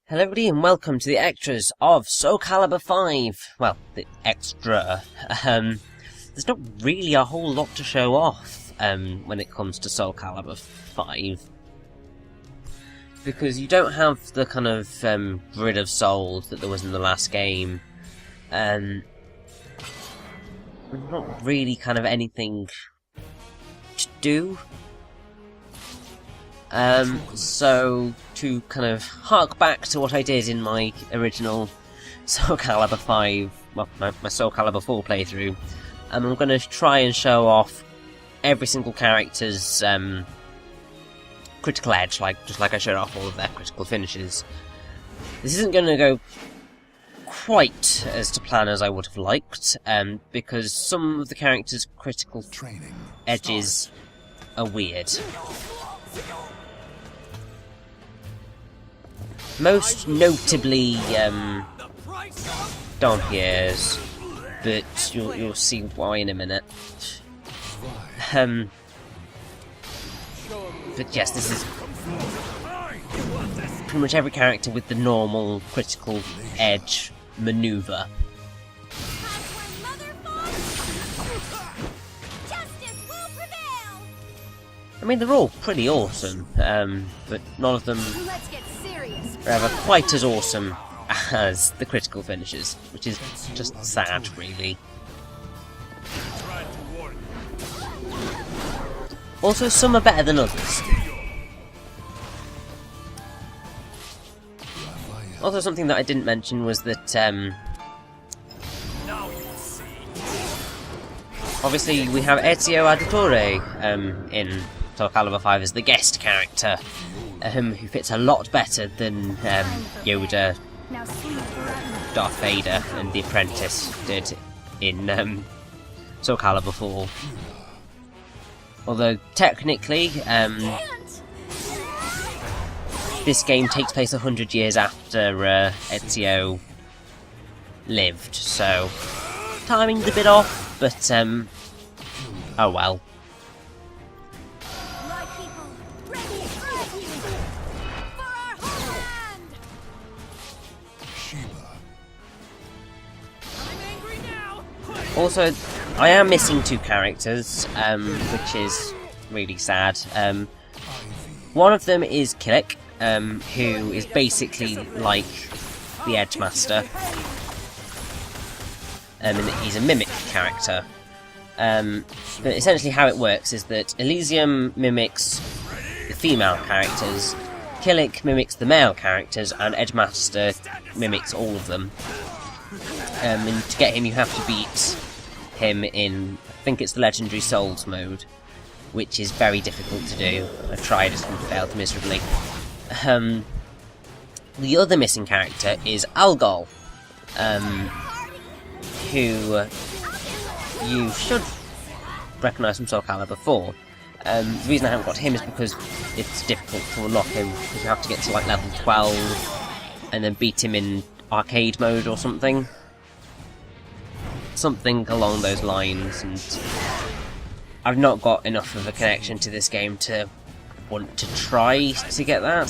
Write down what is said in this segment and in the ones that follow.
Hello everybody and welcome to the extras of Soul Calibur 5. Well, the extra. There's not really a whole lot to show off when it comes to Soul Calibur 5. Because you don't have the kind of grid of souls that there was in the last game. Not really kind of anything to do. So, to kind of hark back to what I did in my original Soul Calibur 5, well, my Soul Calibur 4 playthrough, I'm going to try and show off every single character's critical edge, just like I showed off all of their critical finishes. This isn't going to go quite as to plan as I would have liked, because some of the characters' critical edges are weird. Most notably, Dampierre's, but you'll see why in a minute. But yes, this is pretty much every character with the normal critical edge maneuver. I mean, they're all pretty awesome, but none of them are ever quite as awesome as the critical finishes, which is just sad, really. Also, some are better than others. Also, something that I didn't mention was that, obviously we have Ezio Auditore in Soul Calibur 5 as the guest character, who fits a lot better than Yoda, Darth Vader, and The Apprentice did in Soul Calibur 4. Although technically, this game takes place 100 years after Ezio lived, so timing's a bit off, but oh well. Also, I am missing two characters, which is really sad. One of them is Killick, who is basically like the Edge Master, and he's a mimic character. But essentially how it works is that Elysium mimics the female characters, Killick mimics the male characters, and Edge Master mimics all of them. And to get him you have to beat him in, I think it's the Legendary Souls mode, which is very difficult to do. I've tried it and failed miserably. The other missing character is Algol, who you should recognise from Soul Calibur 4. The reason I haven't got him is because it's difficult to unlock him, because you have to get to like level 12 and then beat him in arcade mode or something. Something along those lines, and I've not got enough of a connection to this game to want to try to get that.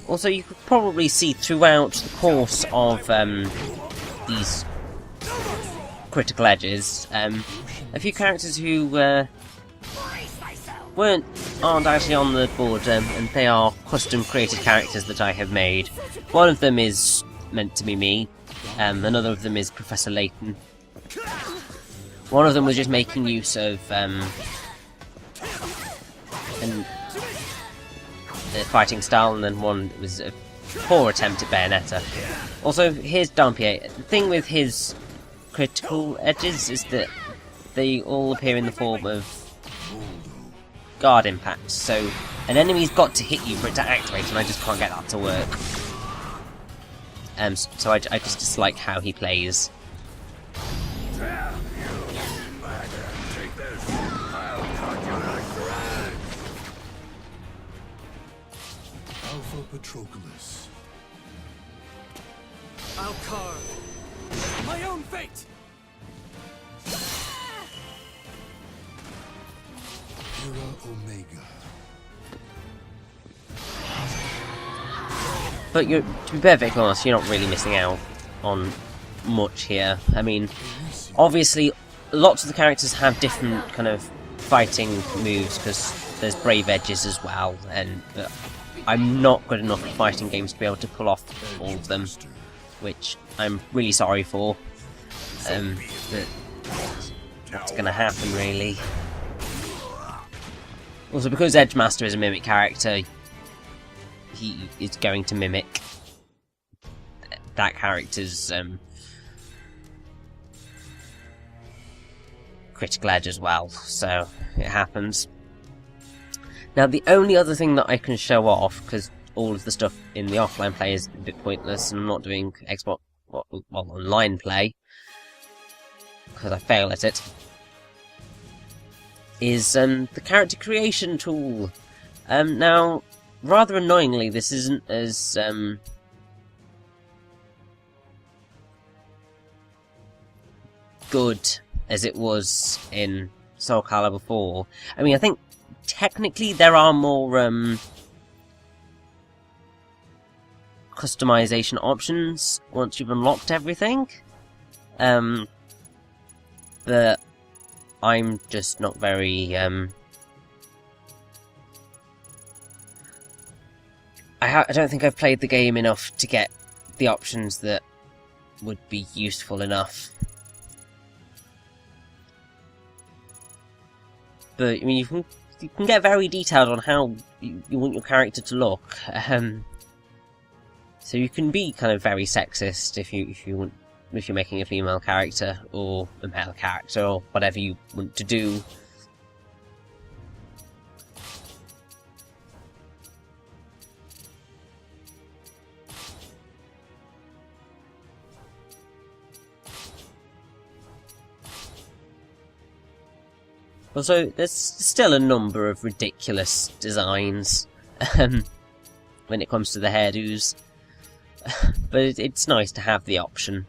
Also, you could probably see throughout the course of these critical edges, a few characters who aren't actually on the board, and they are custom created characters that I have made. One of them is meant to be me, another of them is Professor Layton. One of them was just making use of the fighting style, and then one was a poor attempt at Bayonetta. Also, here's Dampierre. The thing with his critical edges is that they all appear in the form of guard impacts, so an enemy's got to hit you for it to activate, and I just can't get that to work. So I just dislike how he plays. Alpha Patroclus. I'll carve my own fate. Omega. But to be perfectly honest, you're not really missing out on much here. I mean, obviously, lots of the characters have different kind of fighting moves, because there's brave edges as well, but I'm not good enough at fighting games to be able to pull off all of them, which I'm really sorry for. But what's going to happen, really? Also, because Edgemaster is a mimic character, he is going to mimic that character's critical edge as well, so it happens. Now, the only other thing that I can show off, because all of the stuff in the offline play is a bit pointless, and I'm not doing Xbox online play, because I fail at it, is the character creation tool. Now, rather annoyingly, this isn't as good as it was in Soul Calibur 4. I mean, I think technically there are more customization options once you've unlocked everything, but I'm just not very I don't think I've played the game enough to get the options that would be useful enough. But I mean, you can get very detailed on how you want your character to look. So you can be kind of very sexist if you're making a female character or a male character or whatever you want to do. Also, there's still a number of ridiculous designs when it comes to the hairdos, but it's nice to have the option.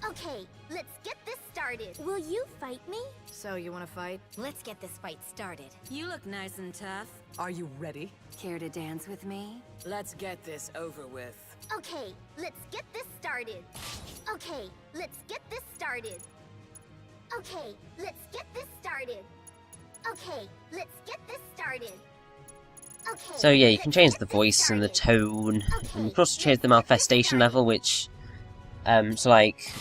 Okay, let's get this started. Will you fight me? So, you wanna fight? Let's get this fight started. You look nice and tough. Are you ready? Care to dance with me? Let's get this over with. Okay, let's get this started. Okay, let's get this started. Okay, let's get this started. Okay, let's get this started. Okay. So yeah, you can change the voice and the tone, and you can also change the manifestation level, which, so like,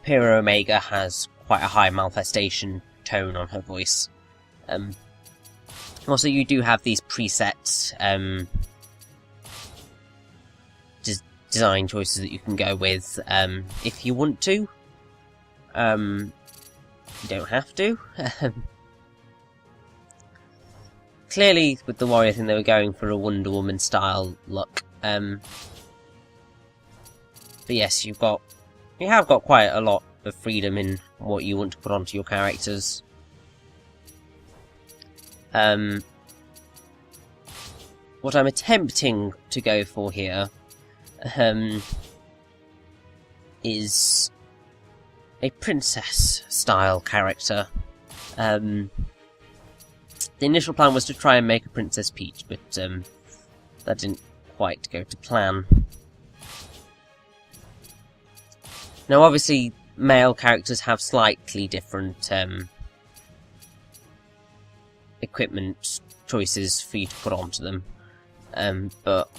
Pyra Omega has quite a high manifestation tone on her voice. Also, you do have these preset design choices that you can go with if you want to. You don't have to. Clearly, with the Warrior thing, they were going for a Wonder Woman style look. But yes, you have got quite a lot of freedom in what you want to put onto your characters. What I'm attempting to go for here is a princess-style character. The initial plan was to try and make a Princess Peach, but that didn't quite go to plan. Now, obviously, male characters have slightly different equipment choices for you to put onto them, but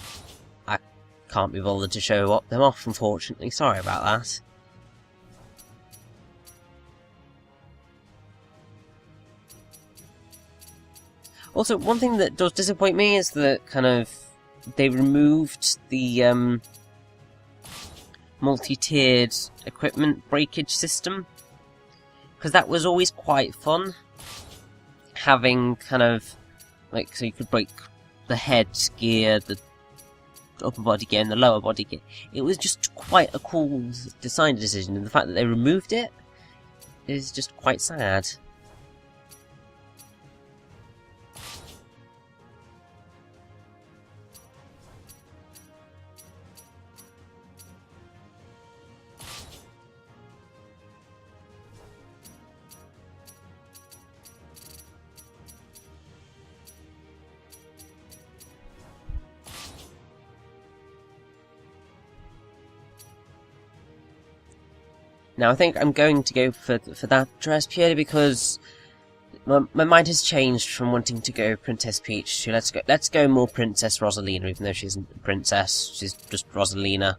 I can't be bothered to show them off, unfortunately. Sorry about that. Also, one thing that does disappoint me is that they removed the multi-tiered equipment breakage system, because that was always quite fun. Having so you could break the head gear, the upper body gear, and the lower body gear. It was just quite a cool design decision, and the fact that they removed it is just quite sad. Now I think I'm going to go for that dress purely because my mind has changed from wanting to go Princess Peach to let's go more Princess Rosalina, even though she isn't a princess, she's just Rosalina.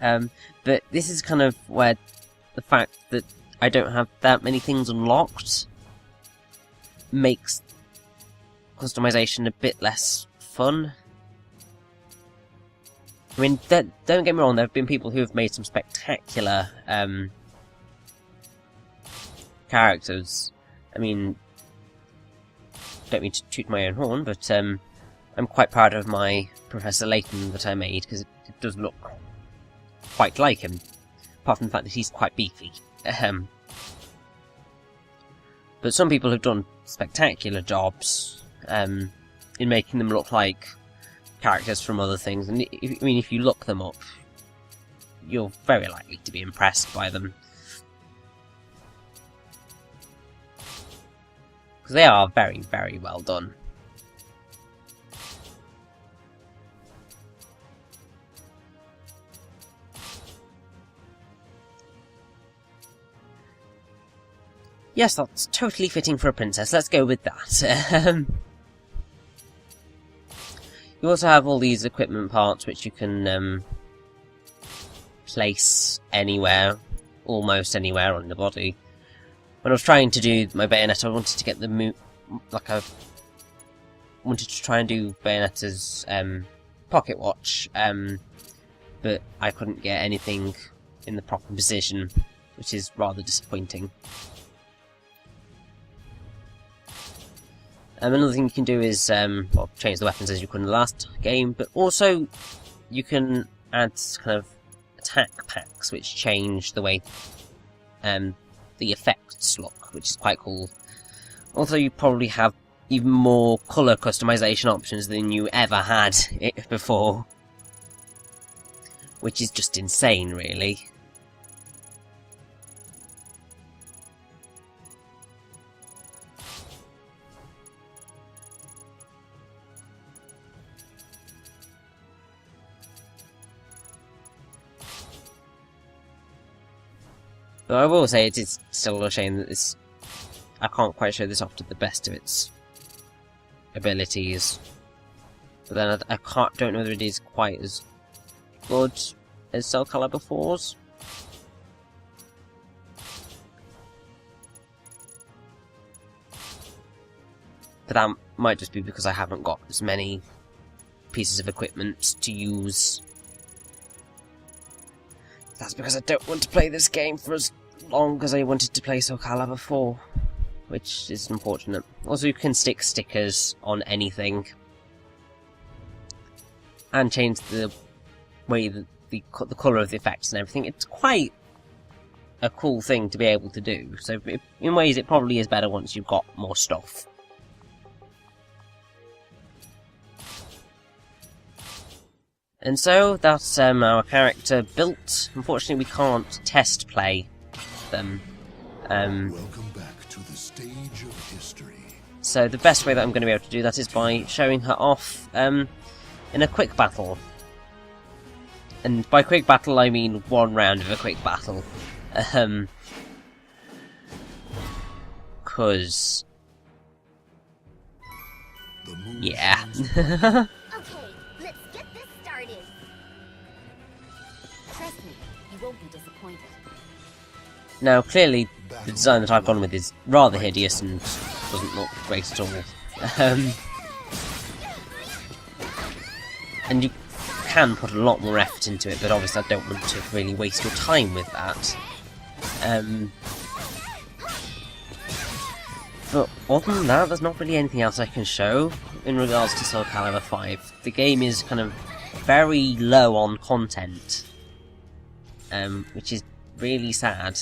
But this is kind of where the fact that I don't have that many things unlocked makes customization a bit less fun. I mean, don't get me wrong, there have been people who have made some spectacular characters. I mean, don't mean to toot my own horn, but I'm quite proud of my Professor Layton that I made, because it does look quite like him, apart from the fact that he's quite beefy. But some people have done spectacular jobs in making them look like characters from other things, and if you look them up, you're very likely to be impressed by them. Because they are very, very well done. Yes, that's totally fitting for a princess. Let's go with that. You also have all these equipment parts which you can place anywhere, almost anywhere on the body. When I was trying to do my Bayonetta, I wanted to get the wanted to try and do Bayonetta's pocket watch, but I couldn't get anything in the proper position, which is rather disappointing. Another thing you can do is well, change the weapons as you could in the last game, but also you can add kind of attack packs which change the way the effects look, which is quite cool. Also, you probably have even more colour customization options than you ever had before, which is just insane, really. But I will say it is still a shame that I can't quite show this off to the best of its abilities. But then I don't know whether it is quite as good as Soul Calibur 4's. But that might just be because I haven't got as many pieces of equipment to use. That's because I don't want to play this game for as long as I wanted to play Soul Calibur 4, which is unfortunate. Also, you can stick stickers on anything, and change the way that the colour of the effects and everything. It's quite a cool thing to be able to do, so in ways it probably is better once you've got more stuff. And so, that's our character built. Unfortunately, we can't test play them. Welcome back to the stage of history. So the best way that I'm going to be able to do that is by showing her off in a quick battle. And by quick battle, I mean one round of a quick battle. 'Cause... yeah. Now, clearly, the design that I've gone with is rather hideous and doesn't look great at all. And you can put a lot more effort into it, but obviously I don't want to really waste your time with that. But other than that, there's not really anything else I can show in regards to Soul Calibur 5. The game is kind of very low on content, which is really sad.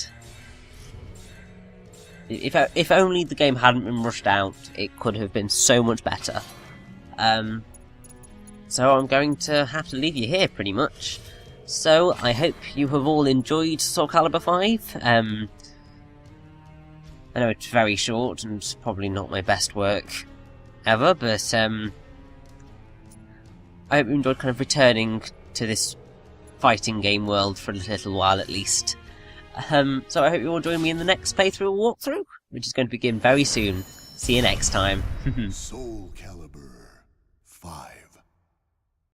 If only the game hadn't been rushed out, it could have been so much better. So I'm going to have to leave you here, pretty much. So I hope you have all enjoyed Soul Calibur 5. I know it's very short and probably not my best work ever, but I hope you enjoyed kind of returning to this fighting game world for a little while at least. So I hope you all join me in the next playthrough or walkthrough, which is going to begin very soon. See you next time. Soul Calibur 5.